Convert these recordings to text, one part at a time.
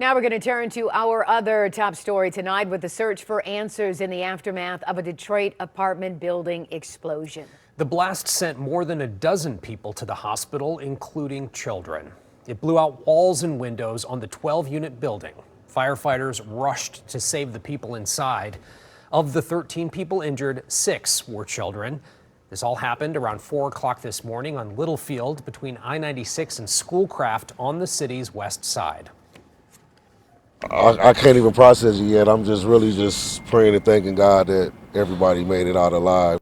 Now we're going to turn to our other top story tonight with the search for answers in the aftermath of a Detroit apartment building explosion. The blast sent more than a dozen people to the hospital, including children. It blew out walls and windows on the 12-unit building. Firefighters rushed to save the people inside. Of the 13 people injured, 6 were children. This all happened around 4 o'clock this morning on Littlefield between I-96 and Schoolcraft on the city's west side. I can't even process it yet. I'm really praying and thanking God that everybody made it out alive.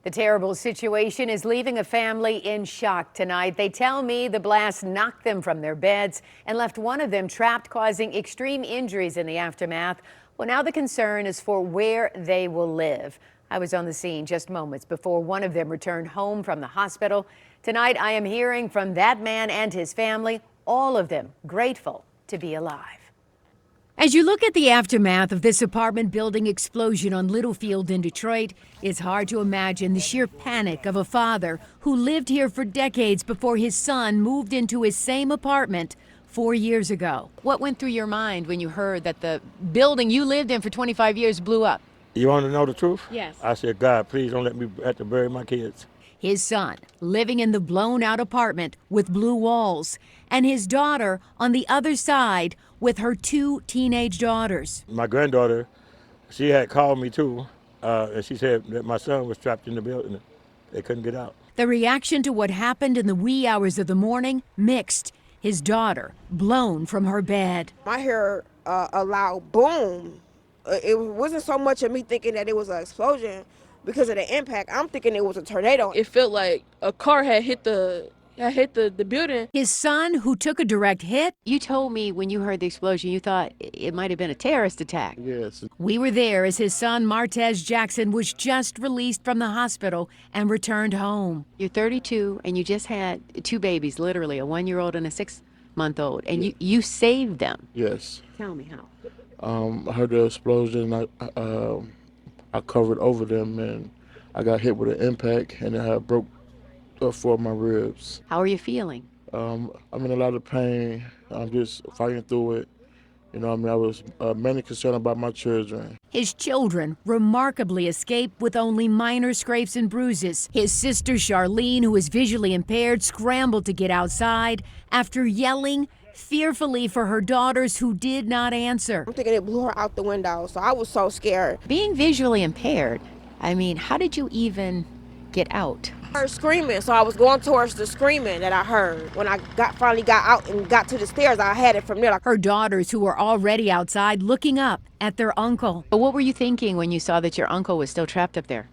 The terrible situation is leaving a family in shock tonight. They tell me the blast knocked them from their beds and left one of them trapped, causing extreme injuries in the aftermath. Well, now the concern is for where they will live. I was on the scene just moments before one of them returned home from the hospital. Tonight, I am hearing from that man and his family, all of them grateful to be alive. As you look at the aftermath of this apartment building explosion on Littlefield in Detroit, it's hard to imagine the sheer panic of a father who lived here for decades before his son moved into his same apartment 4 years ago. What went through your mind when you heard that the building you lived in for 25 years blew up? You want to know the truth? Yes. I said, God, please don't let me have to bury my kids. His son living in the blown-out apartment with blue walls, and his daughter on the other side with her 2 teenage daughters. My granddaughter, she had called me too, and she said that my son was trapped in the building. They couldn't get out. The reaction to what happened in the wee hours of the morning, mixed. His daughter blown from her bed. I heard a loud boom. It wasn't so much of me thinking that it was an explosion because of the impact. I'm thinking it was a tornado. It felt like a car had hit the building. His son, who took a direct hit. You told me when you heard the explosion, you thought it might have been a terrorist attack. Yes. We were there as his son, Martez Jackson, was just released from the hospital and returned home. You're 32 and you just had 2 babies, literally, a 1-year-old and a 6-month-old, and you saved them. Yes. Tell me how. I heard the explosion. I covered over them, and I got hit with an impact, and I broke 4 of my ribs. How are you feeling? I'm in a lot of pain. I'm just fighting through it. You know, I was mainly concerned about my children. His children remarkably escaped with only minor scrapes and bruises. His sister Charlene, who is visually impaired, scrambled to get outside after yelling fearfully for her daughters who did not answer. I'm thinking it blew her out the window, so I was so scared. Being visually impaired, I mean, how did you even get out? I heard screaming, so I was going towards the screaming that I heard. When I finally got out and got to the stairs, I had it from there. Her daughters, who were already outside, looking up at their uncle. But what were you thinking when you saw that your uncle was still trapped up there?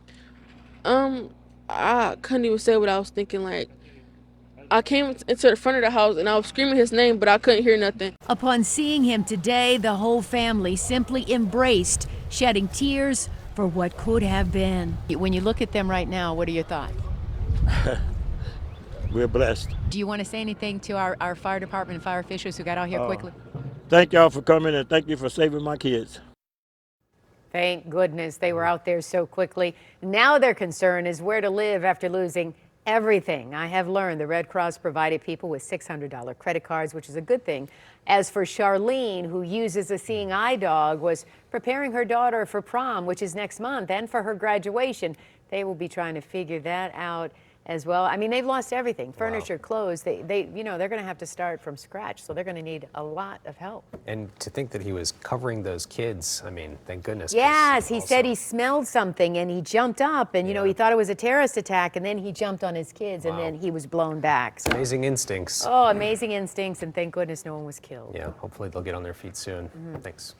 I couldn't even say what I was thinking. Like, I came into the front of the house and I was screaming his name, but I couldn't hear nothing. Upon seeing him today, the whole family simply embraced, shedding tears for what could have been. When you look at them right now, what are your thoughts? We're blessed. Do you want to say anything to our fire department and fire officials who got out here quickly? Thank y'all for coming, and thank you for saving my kids. Thank goodness they were out there so quickly. Now their concern is where to live after losing everything. I have learned the Red Cross provided people with $600 credit cards, which is a good thing. As for Charlene, who uses a seeing eye dog, was preparing her daughter for prom, which is next month, and for her graduation. They will be trying to figure that out as well. I mean, they've lost everything, furniture, clothes. They you know, they're going to have to start from scratch, so they're going to need a lot of help. And to think that he was covering those kids, I mean, thank goodness. Yes, he said he smelled something and he jumped up and, you know, he thought it was a terrorist attack, and then he jumped on his kids and then he was blown back. So. Amazing instincts. Oh, amazing instincts, and thank goodness no one was killed. Yeah, hopefully they'll get on their feet soon. Thanks.